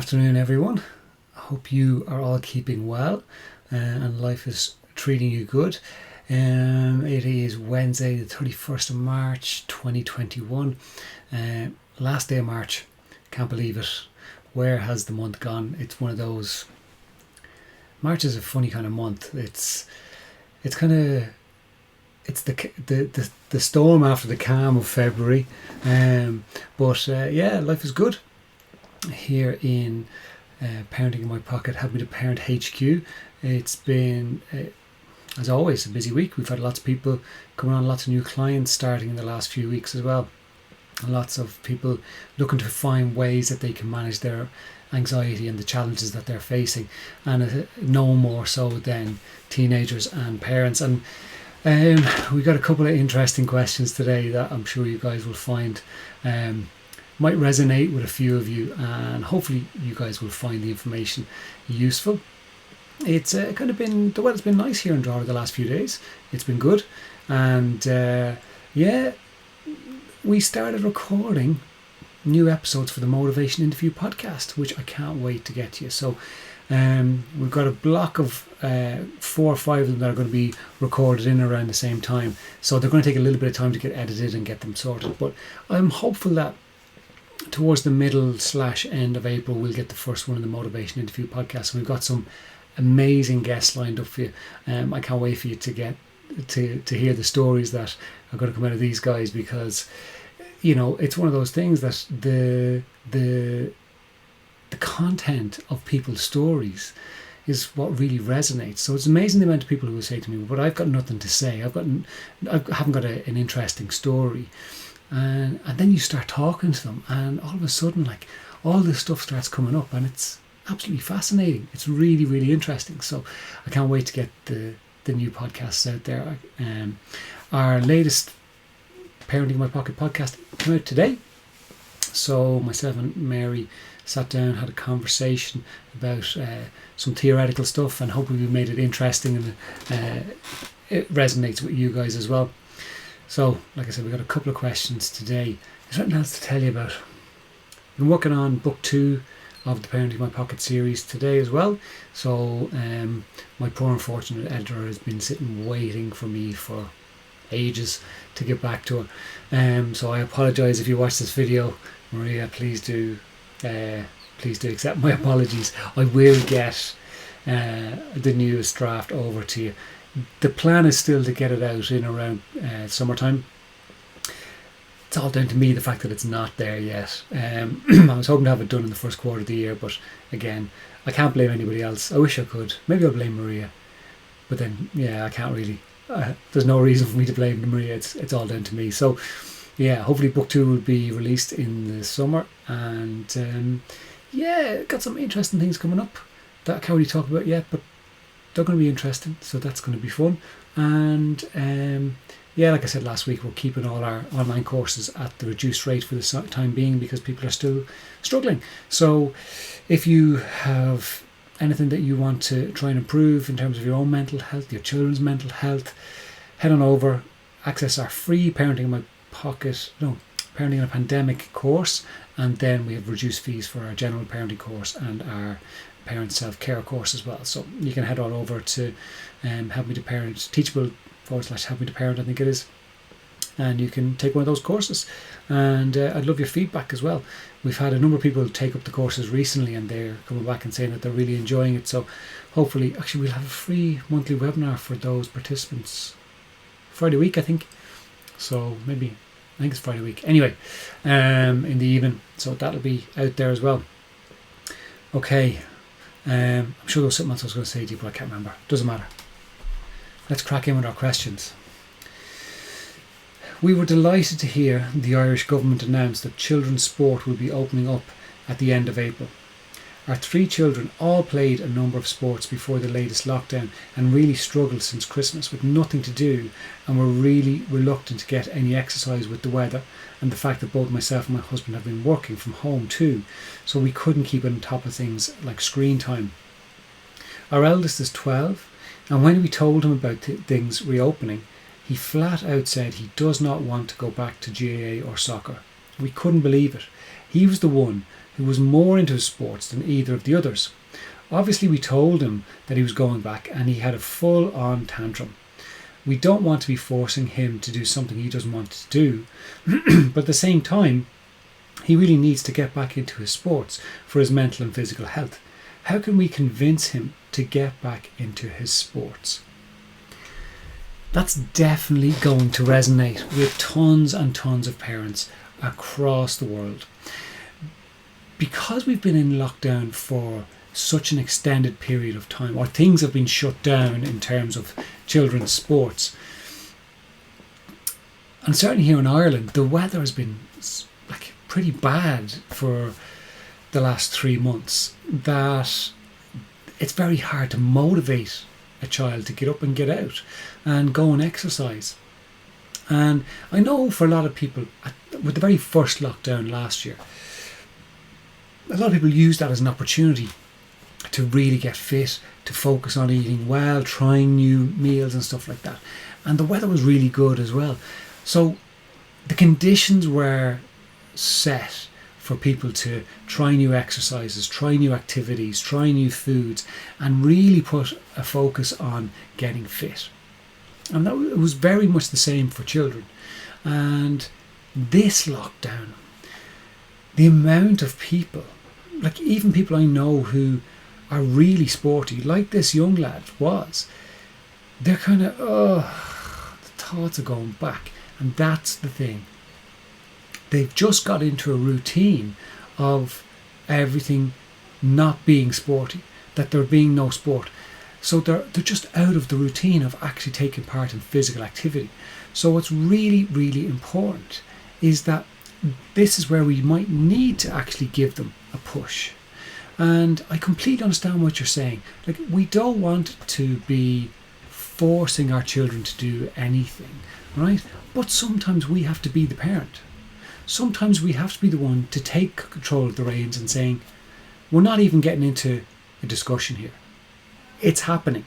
Afternoon, everyone. I hope you are all keeping well and life is treating you good. It is Wednesday, the 31st of March 2021. Last day of March. Can't believe it. Where has the month gone? It's one of those. March is a funny kind of month. It's the storm after the calm of February. But life is good. Here in Parenting in My Pocket, Help Me to Parent HQ. It's been, as always, a busy week. We've had lots of people coming on, lots of new clients starting in the last few weeks as well. Lots of people looking to find ways that they can manage their anxiety and the challenges that they're facing, and no more so than teenagers and parents. And we got a couple of interesting questions today that I'm sure you guys will find might resonate with a few of you, and hopefully you guys will find the information useful. It's the weather's been nice here in Drogheda the last few days. It's been good, and we started recording new episodes for the Motivation Interview podcast, which I can't wait to get to you. So we've got a block of 4 or 5 of them that are going to be recorded in around the same time, so they're going to take a little bit of time to get edited and get them sorted, but I'm hopeful that towards the middle/end of April we'll get the first one in the Motivation Interview podcast. And we've got some amazing guests lined up for you. I can't wait for you to get to hear the stories that are going to come out of these guys, because it's one of those things that the content of people's stories is what really resonates. So it's amazing the amount of people who will say to me, but I've got nothing to say, I haven't got an interesting story. And then you start talking to them, and all of a sudden, like, all this stuff starts coming up, and it's absolutely fascinating. It's really, really interesting. So I can't wait to get the new podcasts out there. Our latest Parenting in My Pocket podcast came out today. So myself and Mary sat down, had a conversation about some theoretical stuff, and hopefully we made it interesting and it resonates with you guys as well. So, like I said, we've got a couple of questions today. There's something else to tell you about. I've been working on book 2 of the Parenting in My Pocket series today as well. So, my poor unfortunate editor has been sitting waiting for me for ages to get back to her. So I apologise if you watch this video. Maria, please do accept my apologies. I will get the newest draft over to you. The plan is still to get it out in around summertime. It's all down to me, the fact that it's not there yet. I was hoping to have it done in the first quarter of the year, but again, I can't blame anybody else. I wish I could. Maybe I'll blame Maria, but then I can't really. There's no reason for me to blame Maria. It's all down to me. So hopefully book 2 will be released in the summer, and got some interesting things coming up that I can't really talk about yet, but they're going to be interesting, so that's going to be fun. And like I said last week, we're keeping all our online courses at the reduced rate for the time being, because people are still struggling. So if you have anything that you want to try and improve in terms of your own mental health, your children's mental health, head on over, access our free Parenting in a Pandemic course, and then we have reduced fees for our general parenting course and our parent self-care course as well. So you can head on over to Help Me to Parent, Teachable/Help Me to Parent, I think it is, and you can take one of those courses. And I'd love your feedback as well. We've had a number of people take up the courses recently, and they're coming back and saying that they're really enjoying it. So hopefully, actually, we'll have a free monthly webinar for those participants Friday week, I think. So I think it's Friday week. Anyway, in the evening. So that'll be out there as well. Okay. I'm sure there was something else I was going to say to you, but I can't remember. Doesn't matter. Let's crack in with our questions. We were delighted to hear the Irish government announce that children's sport will be opening up at the end of April. Our 3 children all played a number of sports before the latest lockdown and really struggled since Christmas with nothing to do, and were really reluctant to get any exercise with the weather and the fact that both myself and my husband have been working from home too, so we couldn't keep on top of things like screen time. Our eldest is 12, and when we told him about things reopening, he flat out said he does not want to go back to GAA or soccer. We couldn't believe it. He was the one who was more into his sports than either of the others. Obviously, we told him that he was going back and he had a full-on tantrum. We don't want to be forcing him to do something he doesn't want to do, but at the same time, he really needs to get back into his sports for his mental and physical health. How can we convince him to get back into his sports? That's definitely going to resonate with tons and tons of parents across the world. Because we've been in lockdown for such an extended period of time, or things have been shut down in terms of children's sports, and certainly here in Ireland, the weather has been like pretty bad for the last 3 months, that it's very hard to motivate a child to get up and get out and go and exercise. And I know for a lot of people, with the very first lockdown last year, a lot of people used that as an opportunity to really get fit, to focus on eating well, trying new meals and stuff like that. And the weather was really good as well. So the conditions were set for people to try new exercises, try new activities, try new foods, and really put a focus on getting fit. And that it was very much the same for children. And this lockdown, the amount of people, like even people I know who are really sporty, like this young lad was, they're kind of, the thoughts are going back. And that's the thing. They've just got into a routine of everything not being sporty, that there being no sport. So they're just out of the routine of actually taking part in physical activity. So what's really, really important is that this is where we might need to actually give them a push. And I completely understand what you're saying. Like, we don't want to be forcing our children to do anything, right? But sometimes we have to be the parent. Sometimes we have to be the one to take control of the reins and saying, we're not even getting into a discussion here. It's happening.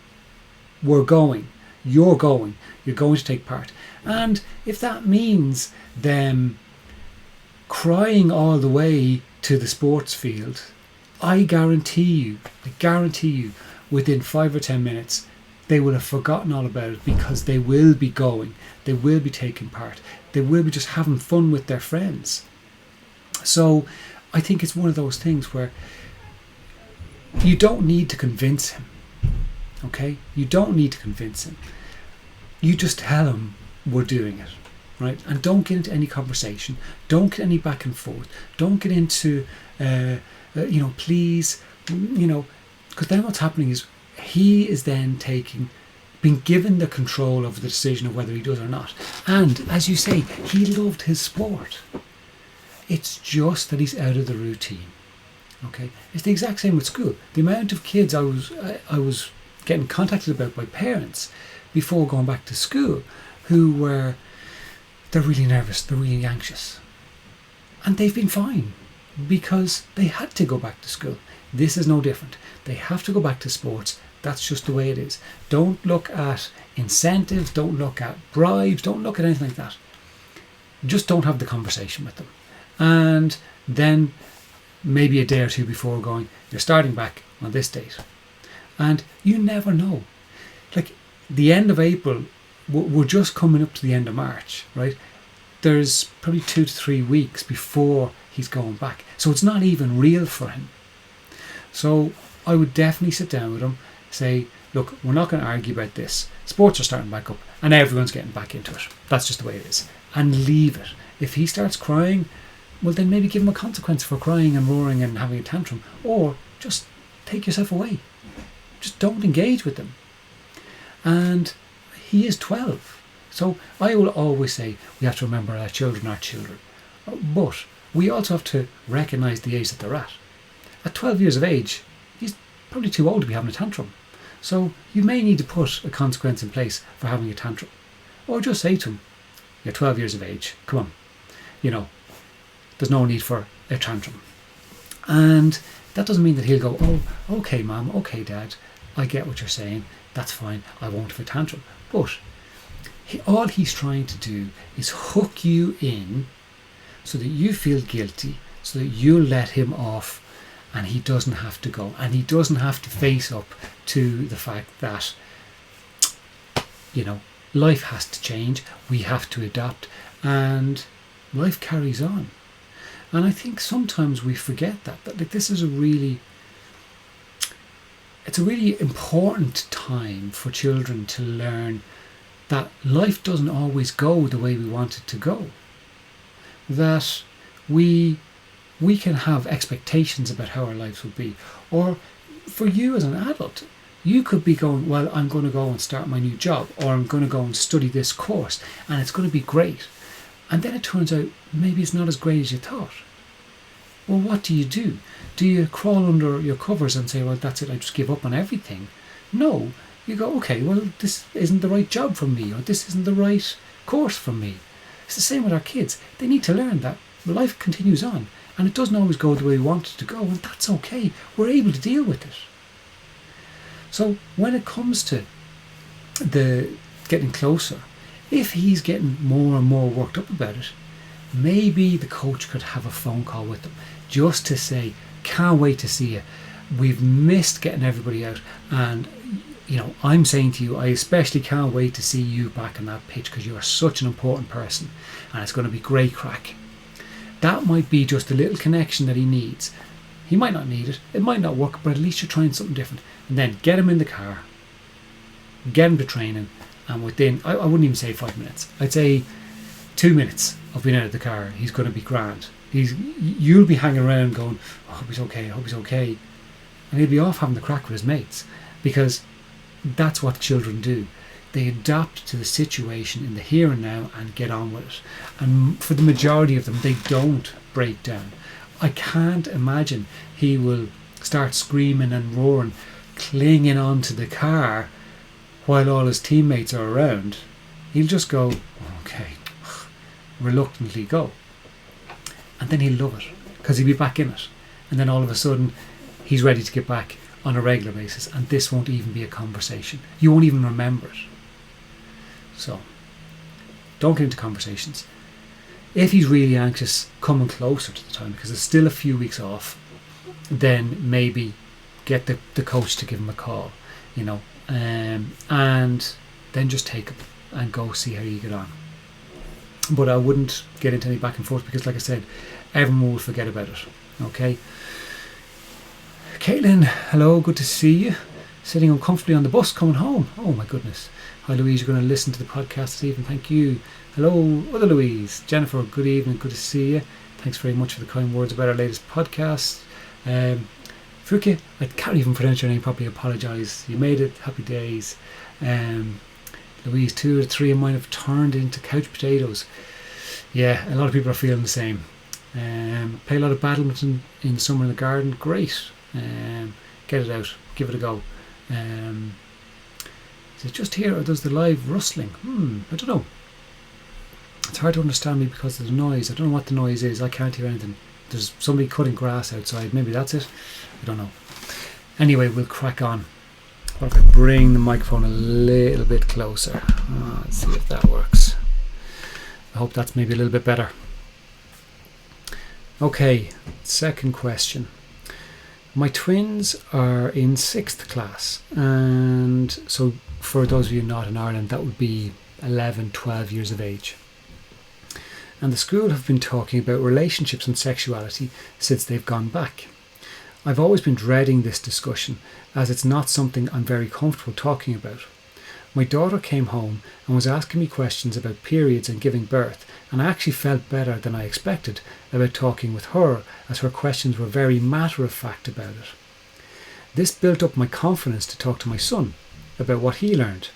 We're going. You're going. You're going to take part. And if that means them crying all the way to the sports field, I guarantee you, within 5 or 10 minutes, they will have forgotten all about it, because they will be going. They will be taking part. They will be just having fun with their friends. So I think it's one of those things where you don't need to convince him. Okay? You don't need to convince him. You just tell him we're doing it. Right? And don't get into any conversation. Don't get any back and forth. Don't get into, please, because then what's happening is he is then being given the control of the decision of whether he does or not. And as you say, he loved his sport. It's just that he's out of the routine. Okay, it's the exact same with school. The amount of kids I was getting contacted about by parents before going back to school who they're really nervous, they're really anxious, and they've been fine because they had to go back to school. This is no different. They have to go back to sports. That's just the way it is. Don't look at incentives, don't look at bribes, don't look at anything like that. Just don't have the conversation with them. And then maybe a day or two before going, you're starting back on this date. And you never know. Like the end of April, we're just coming up to the end of March, right? There's probably 2 to 3 weeks before he's going back. So it's not even real for him. So I would definitely sit down with him, say, look, we're not going to argue about this. Sports are starting back up and everyone's getting back into it. That's just the way it is. And leave it. If he starts crying, well, then maybe give him a consequence for crying and roaring and having a tantrum. Or just take yourself away. Just don't engage with them. And he is 12. So I will always say we have to remember our children are children. But we also have to recognise the age that they're at. At 12 years of age, he's probably too old to be having a tantrum. So you may need to put a consequence in place for having a tantrum. Or just say to him, you're 12 years of age, come on. There's no need for a tantrum. And that doesn't mean that he'll go, oh, okay, Mum, okay, Dad, I get what you're saying, that's fine, I won't have a tantrum. But all he's trying to do is hook you in so that you feel guilty so that you let him off and he doesn't have to go, and he doesn't have to face up to the fact that, life has to change, we have to adapt, and life carries on. And I think sometimes we forget that like, this is it's a really important time for children to learn that life doesn't always go the way we want it to go. That we can have expectations about how our lives will be. Or for you as an adult, you could be going, well, I'm going to go and start my new job, or I'm going to go and study this course, and it's going to be great. And then it turns out maybe it's not as great as you thought. Well, what do? Do you crawl under your covers and say, well, that's it, I just give up on everything? No, you go, okay, well, this isn't the right job for me, or this isn't the right course for me. It's the same with our kids. They need to learn that life continues on, and it doesn't always go the way we want it to go, and that's okay. We're able to deal with it. So when it comes to the getting closer, if he's getting more and more worked up about it, maybe the coach could have a phone call with them just to say, can't wait to see you. We've missed getting everybody out, and I'm saying to you, I especially can't wait to see you back on that pitch because you are such an important person, and it's going to be great crack. That might be just a little connection that he needs. He might not need it, it might not work, but at least you're trying something different. And then get him in the car, get him to training, and within, I wouldn't even say 5 minutes, I'd say 2 minutes of being out of the car, he's going to be grand. You'll be hanging around going, I hope he's okay, and he'll be off having the crack with his mates, because that's what children do. They adapt to the situation in the here and now and get on with it. And for the majority of them, they don't break down. I can't imagine he will start screaming and roaring, clinging onto the car while all his teammates are around. He'll just go, okay, reluctantly go. And then he'll love it, because he'll be back in it. And then all of a sudden, he's ready to get back on a regular basis, and this won't even be a conversation. You won't even remember it. So, don't get into conversations. If he's really anxious, coming closer to the time, because it's still a few weeks off, then maybe get the coach to give him a call, and then just take him and go see how you get on. But I wouldn't get into any back and forth, because like I said, everyone will forget about it. Okay. Caitlin, hello, good to see you. Sitting uncomfortably on the bus coming home. Oh my goodness. Hi Louise, you're going to listen to the podcast this evening. Thank you. Hello, other Louise. Jennifer, good evening, good to see you. Thanks very much for the kind words about our latest podcast. Fuki, I can't even pronounce your name properly, apologise. You made it, happy days. Louise, 2 or 3 of mine have turned into couch potatoes. Yeah, a lot of people are feeling the same. Play a lot of badminton in summer in the garden, great. Get it out, give it a go. Is it just here, or does the live rustling? I don't know. It's hard to understand me because of the noise. I don't know what the noise is. I can't hear anything. There's somebody cutting grass outside. Maybe that's it. I don't know. Anyway, we'll crack on. What if I bring the microphone a little bit closer? Let's see if that works. I hope that's maybe a little bit better. Okay, second question. My twins are in 6th class, and so for those of you not in Ireland, that would be 11, 12 years of age. And the school have been talking about relationships and sexuality since they've gone back. I've always been dreading this discussion, as it's not something I'm very comfortable talking about. My daughter came home and was asking me questions about periods and giving birth, and I actually felt better than I expected about talking with her, as her questions were very matter-of-fact about it. This built up my confidence to talk to my son about what he learned.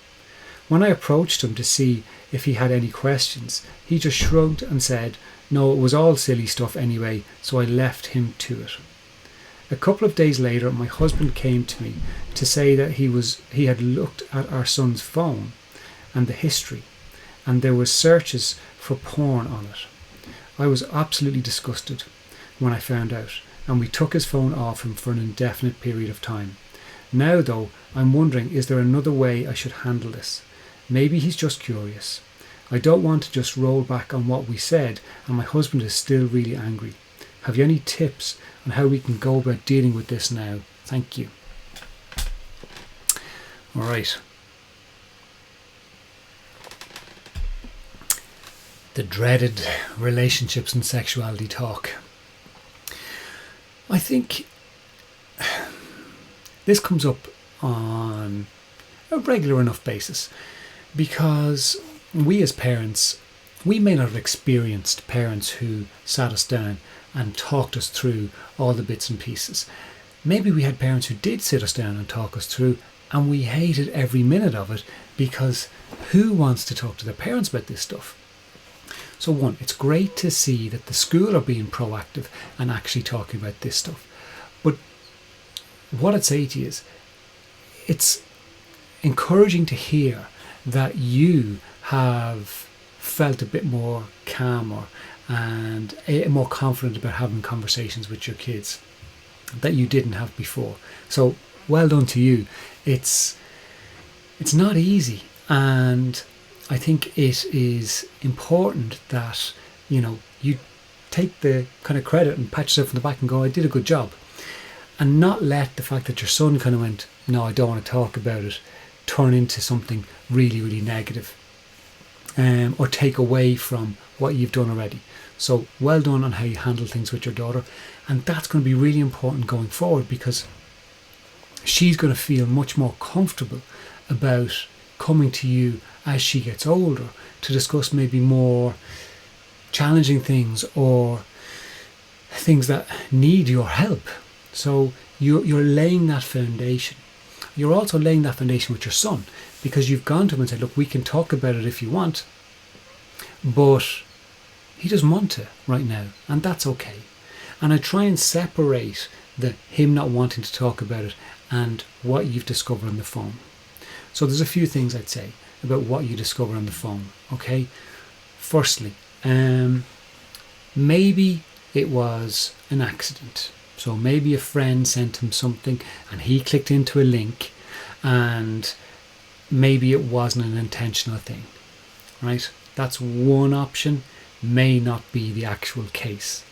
When I approached him to see if he had any questions, he just shrugged and said, no, it was all silly stuff anyway, so I left him to it. A couple of days later, my husband came to me to say that he had looked at our son's phone and the history, and there were searches for porn on it. I was absolutely disgusted when I found out, and we took his phone off him for an indefinite period of time. Now though, I'm wondering, is there another way I should handle this? Maybe he's just curious. I don't want to just roll back on what we said, and my husband is still really angry. Have you any tips on how we can go about dealing with this now? Thank you. All right. The dreaded relationships and sexuality talk. I think this comes up on a regular enough basis because we as parents, we may not have experienced parents who sat us down and talked us through all the bits and pieces. Maybe we had parents who did sit us down and talk us through, and we hated every minute of it because who wants to talk to their parents about this stuff? So one, it's great to see that the school are being proactive and actually talking about this stuff. But what I'd say to you is, it's encouraging to hear that you have felt a bit more calmer and more confident about having conversations with your kids that you didn't have before. So well done to you. It's not easy, and I think it is important that you take the kind of credit and pat yourself on the back and go, I did a good job, and not let the fact that your son kind of went, no, I don't want to talk about it, turn into something really, really negative, or take away from what you've done already. So well done on how you handle things with your daughter, and that's going to be really important going forward because she's going to feel much more comfortable about coming to you as she gets older to discuss maybe more challenging things or things that need your help. So you're laying that foundation. You're also laying that foundation with your son because you've gone to him and said, look, we can talk about it if you want, but he doesn't want to right now, and that's okay. And I try and separate him not wanting to talk about it and what you've discovered on the phone. So there's a few things I'd say about what you discover on the phone. Okay, firstly, maybe it was an accident. So maybe a friend sent him something and he clicked into a link, and maybe it wasn't an intentional thing, right? That's one option, may not be the actual case.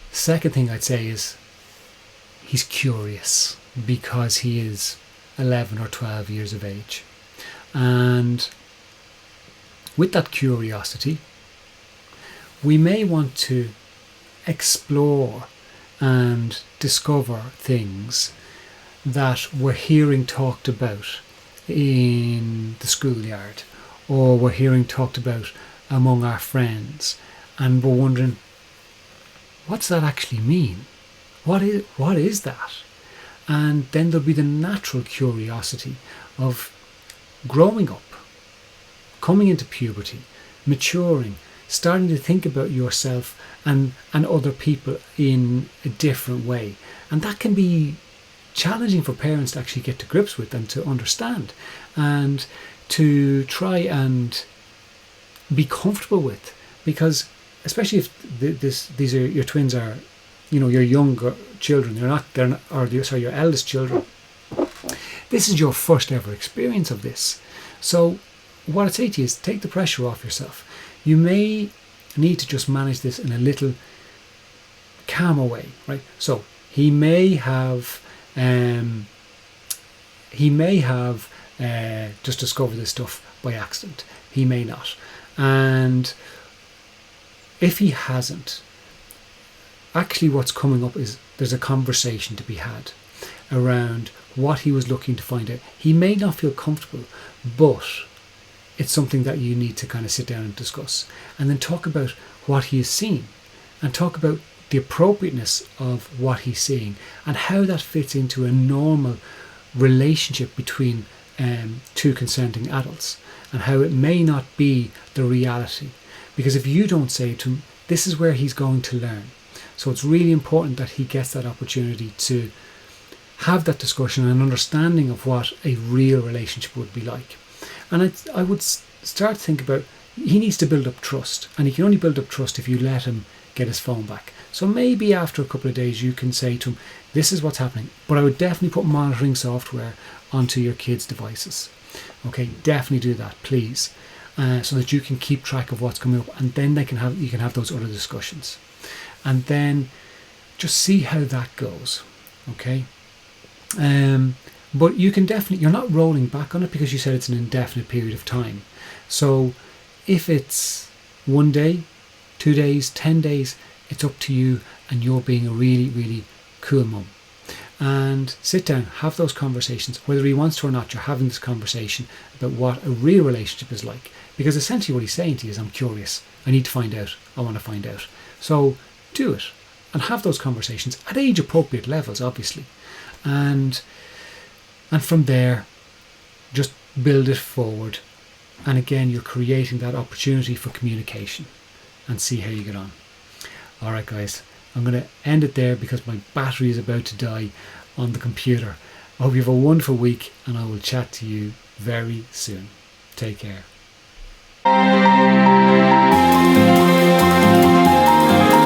Second thing I'd say is he's curious because he is 11 or 12 years of age. And with that curiosity, we may want to explore and discover things that we're hearing talked about in the schoolyard, or we're hearing talked about among our friends, and we're wondering, what's that actually mean? What is that? And then there'll be the natural curiosity of growing up, coming into puberty, maturing, starting to think about yourself and other people in a different way. And that can be challenging for parents to actually get to grips with and to understand and to try and be comfortable with, because especially if these are your twins are, your younger children, your eldest children, this is your first ever experience of this. So what I'd say to you is take the pressure off yourself. You may need to just manage this in a little calmer way, right? So he may have just discovered this stuff by accident. He may not. And if he hasn't, actually what's coming up is there's a conversation to be had around what he was looking to find out. He may not feel comfortable, but it's something that you need to kind of sit down and discuss, and then talk about what he is seeing and talk about the appropriateness of what he's seeing and how that fits into a normal relationship between two consenting adults, and how it may not be the reality. Because if you don't say to him, this is where he's going to learn. So it's really important that he gets that opportunity to have that discussion and understanding of what a real relationship would be like. And I would start to think about, he needs to build up trust, and he can only build up trust if you let him get his phone back. So maybe after a couple of days you can say to him, this is what's happening, but I would definitely put monitoring software onto your kids' devices. Okay, definitely do that, please. so that you can keep track of what's coming up, and then you can have those other discussions, and then just see how that goes. Okay. But you can definitely, you're not rolling back on it because you said it's an indefinite period of time. So if it's 1 day, 2 days, 10 days, it's up to you, and you're being a really, really cool mum. And sit down, have those conversations, whether he wants to or not. You're having this conversation about what a real relationship is like, because essentially what he's saying to you is, I'm curious, I need to find out, I want to find out. So do it and have those conversations at age appropriate levels, obviously, and from there just build it forward. And again, you're creating that opportunity for communication, and see how you get on. All right, guys, I'm going to end it there because my battery is about to die on the computer. I hope you have a wonderful week, and I will chat to you very soon. Take care.